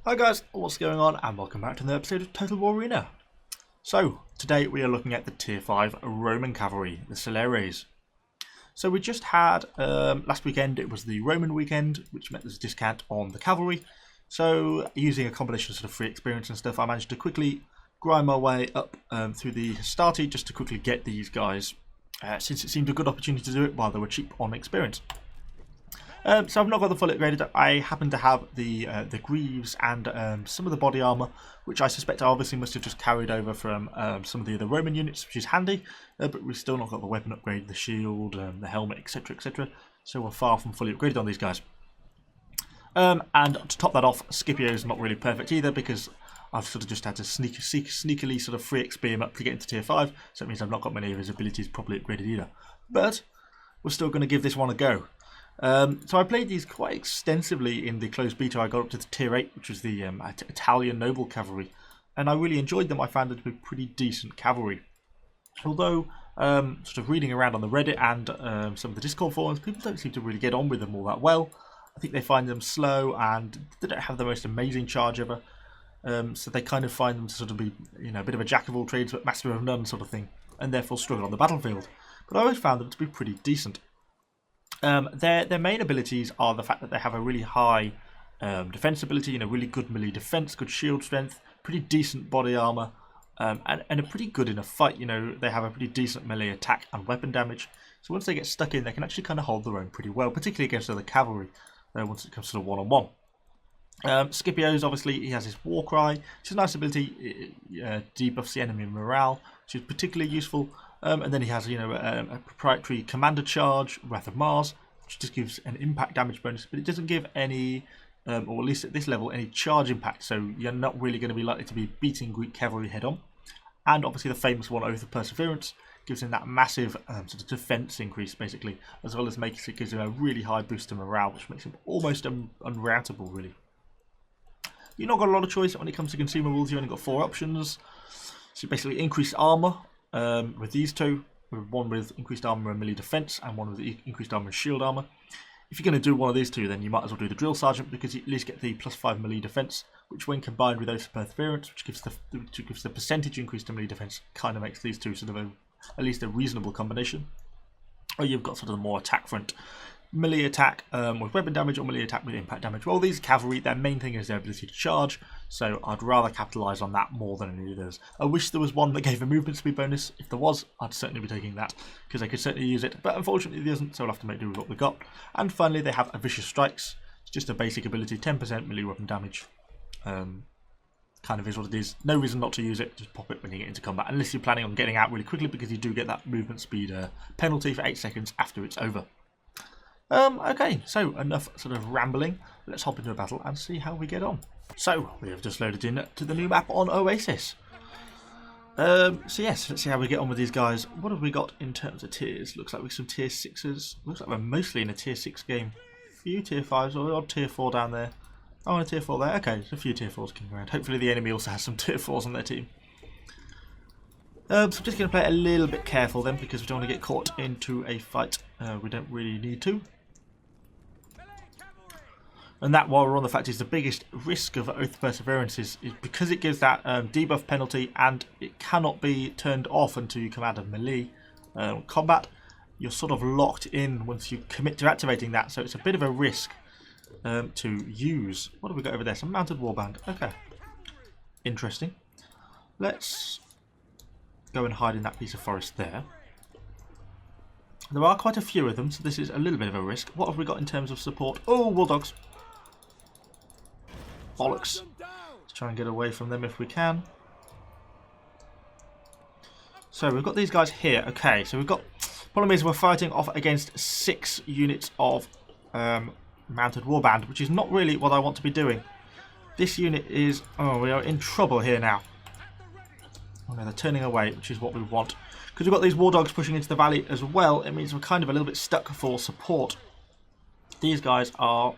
Hi guys, what's going on, and welcome back to another episode of Total War Arena. So, today we are looking at the Tier 5 Roman Cavalry the Celeres. So we just had, last weekend it was the Roman weekend, which meant there's a discount on the cavalry. So, using a combination of sort of free experience and stuff, I managed to quickly grind my way up through the Hastati just to quickly get these guys, since it seemed a good opportunity to do it while they were cheap on experience. So I've not got the full upgraded. I happen to have the greaves and some of the body armor, which I suspect I obviously must have just carried over from some of the other Roman units, which is handy. But we've still not got the weapon upgrade, the shield, the helmet, etc., etc. So we're far from fully upgraded on these guys. And to top that off, Scipio is not really perfect either, because I've sort of just had to sneakily sort of free XP him up to get into tier 5. So it means I've not got many of his abilities properly upgraded either. But we're still going to give this one a go. So I played these quite extensively in the closed beta. I got up to the tier 8, which was the Italian noble cavalry, and I really enjoyed them. I found them to be pretty decent cavalry. Although, sort of reading around on the Reddit and some of the Discord forums, people don't seem to really get on with them all that well. I think they find them slow, and they don't have the most amazing charge ever. So they kind of find them to sort of be, a bit of a jack of all trades but master of none sort of thing, and therefore struggle on the battlefield. But I always found them to be pretty decent. Their main abilities are the fact that they have a really high defense ability, really good melee defense, good shield strength, pretty decent body armor, and are pretty good in a fight. They have a pretty decent melee attack and weapon damage. So once they get stuck in, they can actually kind of hold their own pretty well, particularly against other cavalry, once it comes to the one-on-one. Scipio's, obviously, he has his war cry, which is a nice ability. It debuffs the enemy morale, which is particularly useful. And then he has, a proprietary commander charge, Wrath of Mars, which just gives an impact damage bonus, but it doesn't give any, or at least at this level, any charge impact. So you're not really going to be likely to be beating Greek cavalry head on. And obviously the famous one, Oath of Perseverance, gives him that massive sort of defense increase, basically, as well as gives him a really high boost to morale, which makes him almost unroutable, really. You've not got a lot of choice when it comes to consumables. You've only got 4 options. So basically increased armor. With these two, one with increased armor and melee defense, and one with increased armor and shield armor. If you're going to do one of these two, then you might as well do the drill sergeant, because you at least get the +5 melee defense, which, when combined with Oath of Perseverance, which gives the percentage increase to melee defense, kind of makes these two sort of at least a reasonable combination. Or you've got sort of the more attack front. Melee attack with weapon damage, or melee attack with impact damage. Well, these cavalry, their main thing is their ability to charge, so I'd rather capitalise on that more than any of those. I wish there was one that gave a movement speed bonus. If there was, I'd certainly be taking that, because I could certainly use it, but unfortunately there isn't, so we'll have to make do with what we've got. And finally, they have a Vicious Strikes. It's just a basic ability, 10% melee weapon damage. Kind of is what it is. No reason not to use it, just pop it when you get into combat, unless you're planning on getting out really quickly, because you do get that movement speed penalty for 8 seconds after it's over. Okay, so enough sort of rambling. Let's hop into a battle and see how we get on. So, we have just loaded in to the new map on Oasis. So yes, let's see how we get on with these guys. What have we got in terms of tiers? Looks like we're some tier 6s. Looks like we're mostly in a tier 6 game. A few tier 5s, or odd tier 4 down there. Oh, and a tier 4 there. Okay, there's a few tier 4s kicking around. Hopefully the enemy also has some tier 4s on their team. So I'm just going to play a little bit careful then, because we don't want to get caught into a fight we don't really need to. And that, while we're on the fact, is the biggest risk of Oath of Perseverance is because it gives that debuff penalty, and it cannot be turned off until you come out of melee combat. You're sort of locked in once you commit to activating that, so it's a bit of a risk to use. What have we got over there? Some mounted warband. Okay. Interesting. Let's go and hide in that piece of forest there. There are quite a few of them, so this is a little bit of a risk. What have we got in terms of support? Oh, war dogs. Bollocks. Let's try and get away from them if we can. So we've got these guys here. Okay, so we've got... Problem is we're fighting off against 6 units of mounted warband, which is not really what I want to be doing. This unit is... Oh, we are in trouble here now. Oh no, they're turning away, which is what we want. Because we've got these war dogs pushing into the valley as well, it means we're kind of a little bit stuck for support. These guys are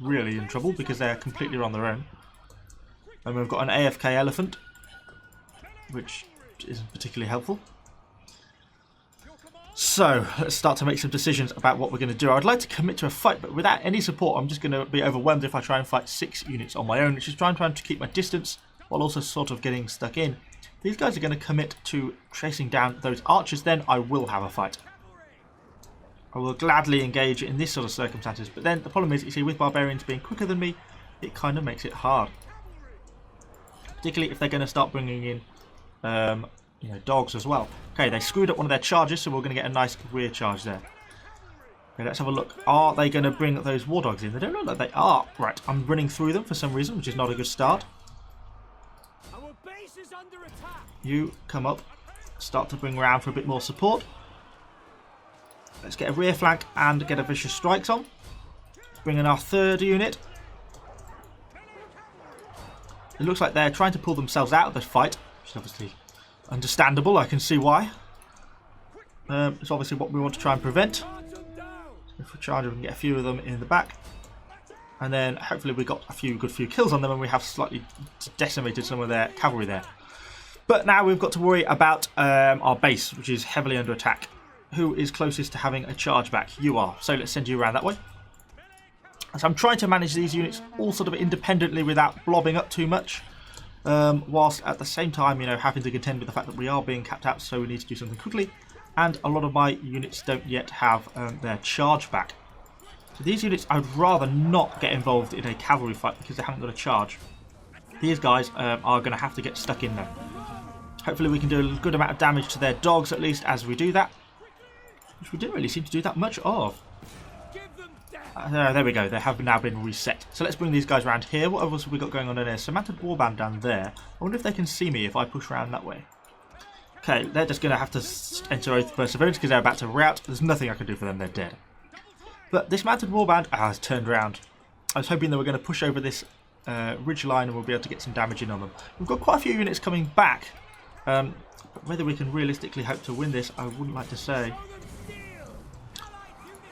really in trouble because they're completely on their own. And we've got an AFK elephant, which isn't particularly helpful. So let's start to make some decisions about what we're going to do. I'd like to commit to a fight, but without any support, I'm just going to be overwhelmed if I try and fight 6 units on my own, which is trying to keep my distance while also sort of getting stuck in. If these guys are going to commit to chasing down those archers, then I will have a fight. I will gladly engage in this sort of circumstances, but then the problem is, you see, with barbarians being quicker than me, it kind of makes it hard. Particularly if they're going to start bringing in dogs as well. Okay, they screwed up one of their charges, so we're going to get a nice rear charge there. Okay, let's have a look. Are they going to bring those war dogs in? They don't look like they are. Right, I'm running through them for some reason, which is not a good start. Our base is under attack. You come up, start to bring around for a bit more support. Let's get a rear flank and get a vicious strikes on. Bring in our 3rd unit. It looks like they're trying to pull themselves out of the fight, which is obviously understandable. I can see why. It's obviously what we want to try and prevent. So if we charge, we can get a few of them in the back, and then hopefully we got a few kills on them, and we have slightly decimated some of their cavalry there. But now we've got to worry about our base, which is heavily under attack. Who is closest to having a charge back? You are. So let's send you around that way. So I'm trying to manage these units all sort of independently without blobbing up too much. Whilst at the same time, having to contend with the fact that we are being capped out, so we need to do something quickly. And a lot of my units don't yet have their charge back. So these units, I'd rather not get involved in a cavalry fight because they haven't got a charge. These guys are going to have to get stuck in there. Hopefully we can do a good amount of damage to their dogs at least as we do that. Which we didn't really seem to do that much of. There we go, they have now been reset. So let's bring these guys around here. What else have we got going on in there? Samantha Warband down there. I wonder if they can see me if I push around that way. Okay, they're just going to have to enter Oath of Perseverance because they're about to rout. There's nothing I can do for them, they're dead. But this mounted warband has turned around. I was hoping they were going to push over this ridge line and we'll be able to get some damage in on them. We've got quite a few units coming back. But whether we can realistically hope to win this, I wouldn't like to say.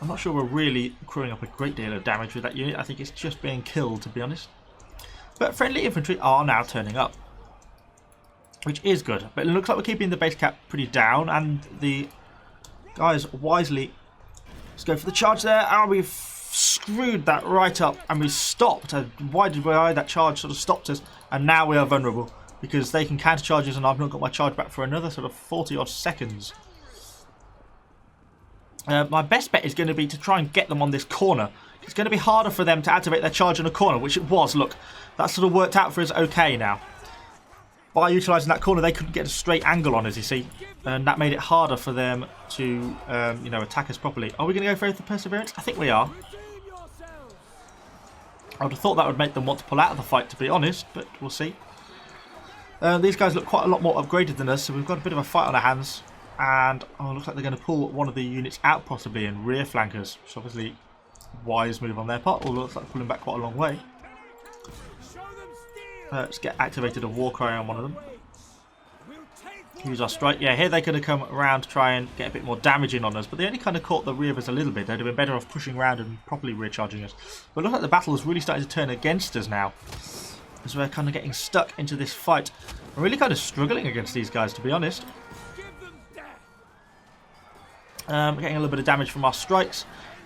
I'm not sure we're really accruing up a great deal of damage with that unit. I think it's just being killed, to be honest. But friendly infantry are now turning up, which is good. But it looks like we're keeping the base cap pretty down, and the guys wisely just go for the charge there. Oh, we've screwed that right up, and we stopped. Why that charge sort of stopped us? And now we are vulnerable because they can counter charges, and I've not got my charge back for another sort of 40 odd seconds. My best bet is going to be to try and get them on this corner. It's going to be harder for them to activate their charge in a corner, which it was. Look, that sort of worked out for us okay now. By utilising that corner, they couldn't get a straight angle on us, you see. And that made it harder for them to, attack us properly. Are we going to go for the Perseverance? I think we are. I would have thought that would make them want to pull out of the fight, to be honest, but we'll see. These guys look quite a lot more upgraded than us, so we've got a bit of a fight on our hands. And looks like they're going to pull one of the units out possibly and rear flank us, which is obviously a wise move on their part, although it looks like pulling back quite a long way. Let's get activated a war cry on one of them. Use our strike. Yeah, here they're going to come around to try and get a bit more damage in on us, but they only kind of caught the rear of us a little bit. They'd have been better off pushing around and properly recharging us. But it looks like the battle is really starting to turn against us now, as we're kind of getting stuck into this fight. I'm really kind of struggling against these guys, to be honest. Getting a little bit of damage from our strikes.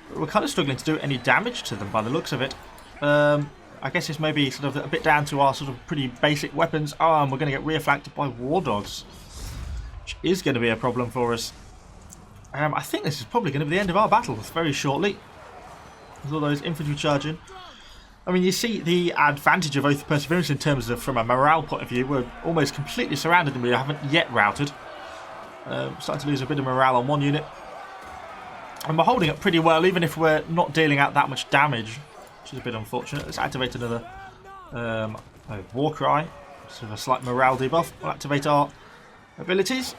But we're kind of struggling to do any damage to them by the looks of it. I guess it's maybe sort of a bit down to our sort of pretty basic weapons. Oh, and we're going to get rear flanked by war dogs, which is going to be a problem for us. I think this is probably going to be the end of our battle very shortly. With all those infantry charging. I mean, you see the advantage of Oath of Perseverance in terms of, from a morale point of view, we're almost completely surrounded and we haven't yet routed. Starting to lose a bit of morale on one unit. And we're holding up pretty well, even if we're not dealing out that much damage, which is a bit unfortunate. Let's activate another war cry, sort of a slight morale debuff. We'll activate our abilities.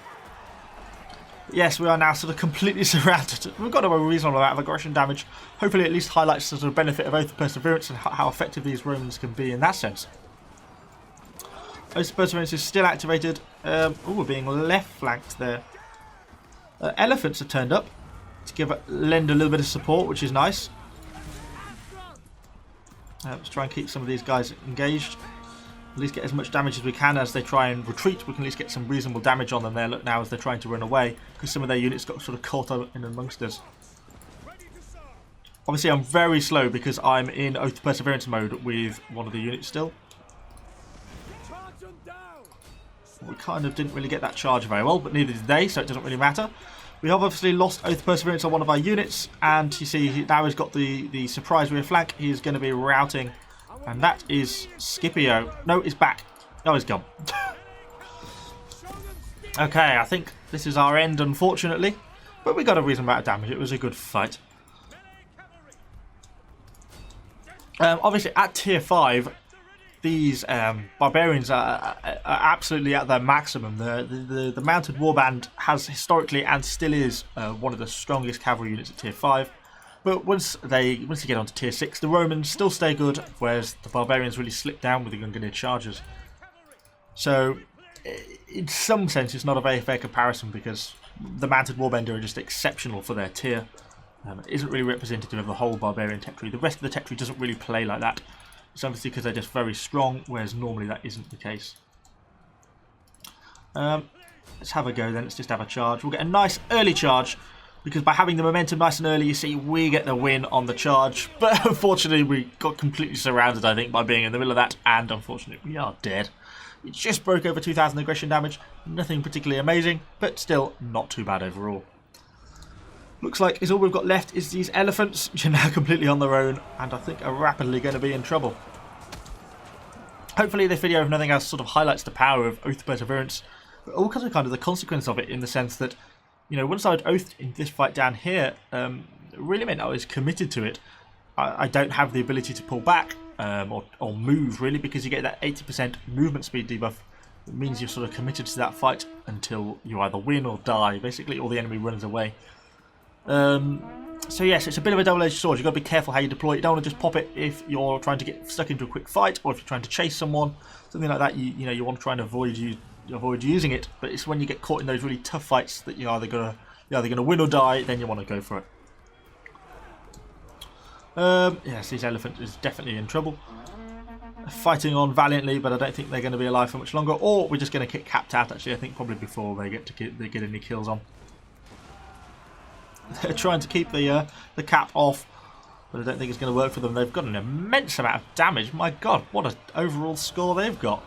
But yes, we are now sort of completely surrounded. We've got a reasonable amount of aggression damage. Hopefully, at least highlights the sort of benefit of Oath of Perseverance and how effective these Romans can be in that sense. Oath of Perseverance is still activated. We're being left flanked there. Elephants have turned up to lend a little bit of support, which is nice. Let's try and keep some of these guys engaged. At least get as much damage as we can as they try and retreat. We can at least get some reasonable damage on them there. Look now as they're trying to run away because some of their units got sort of caught up in amongst us. Obviously I'm very slow because I'm in Oath to Perseverance mode with one of the units still. We kind of didn't really get that charge very well, but neither did they, so it doesn't really matter. We have obviously lost Oath to Perseverance on one of our units, and you see now he's got the surprise rear flank. He's going to be routing, and that is Scipio. No, he's back. Oh, he's gone. Okay, I think this is our end, unfortunately, but we got a reasonable amount of damage. It was a good fight. Obviously, at tier 5, these barbarians are absolutely at their maximum. The mounted warband has historically and still is one of the strongest cavalry units at tier 5. But once you get onto tier 6, the Romans still stay good, whereas the barbarians really slip down with the Gungnir chargers. So, in some sense, it's not a very fair comparison because the mounted warband are just exceptional for their tier. It isn't really representative of the whole barbarian techtree. The rest of the techtree doesn't really play like that. It's obviously because they're just very strong, whereas normally that isn't the case. Let's have a go then. Let's just have a charge. We'll get a nice early charge because by having the momentum nice and early, you see, we get the win on the charge. But unfortunately, we got completely surrounded, I think, by being in the middle of that. And unfortunately, we are dead. We just broke over 2,000 aggression damage. Nothing particularly amazing, but still not too bad overall. Looks like all we've got left is these elephants, which are now completely on their own, and I think are rapidly going to be in trouble. Hopefully this video, if nothing else, sort of highlights the power of Oath to Perseverance, but also kind of the consequence of it in the sense that, you know, once I had oathed in this fight down here, it really meant I was committed to it. I don't have the ability to pull back or move, really, because you get that 80% movement speed debuff. It means you're sort of committed to that fight until you either win or die, basically, or the enemy runs away. So yes, it's a bit of a double-edged sword. You've got to be careful how you deploy it. You don't want to just pop it if you're trying to get stuck into a quick fight, or if you're trying to chase someone, something like that. You know, you want to try and avoid using it. But it's when you get caught in those really tough fights that you're either gonna win or die. Then you want to go for it. Yes, this elephant is definitely in trouble. Fighting on valiantly, but I don't think they're going to be alive for much longer. Or we're just going to get capped out. Actually, I think probably before they get any kills on. They're trying to keep the cap off, but I don't think it's going to work for them. They've got an immense amount of damage. My God, what an overall score they've got.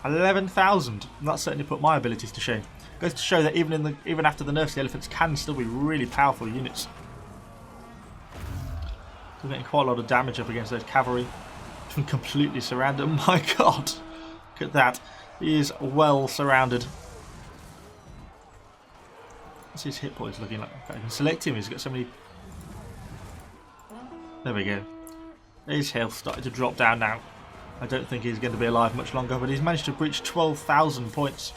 11,000. That certainly put my abilities to shame. Goes to show that even after the nerfs, the elephants can still be really powerful units. We're getting quite a lot of damage up against those cavalry. Been completely surrounded. My God, look at that. He is well surrounded. What's his hit points looking like? I can select him. He's got so many. There we go. His health started to drop down now. I don't think he's going to be alive much longer, but he's managed to breach 12,000 points.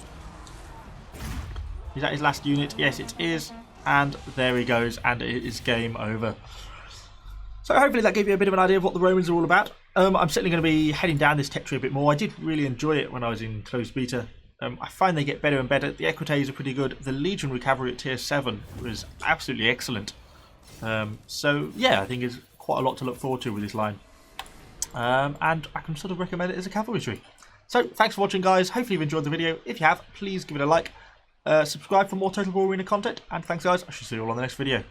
Is that his last unit? Yes, it is. And there he goes, and it is game over. So hopefully that gave you a bit of an idea of what the Romans are all about. I'm certainly going to be heading down this tech tree a bit more. I did really enjoy it when I was in closed beta. I find they get better and better. The Equites are pretty good. The Legionary Cavalry at tier 7 was absolutely excellent. So yeah, I think it's quite a lot to look forward to with this line. And I can sort of recommend it as a cavalry tree. So thanks for watching, guys. Hopefully you've enjoyed the video. If you have, please give it a like. Subscribe for more Total War Arena content. And thanks, guys. I shall see you all on the next video.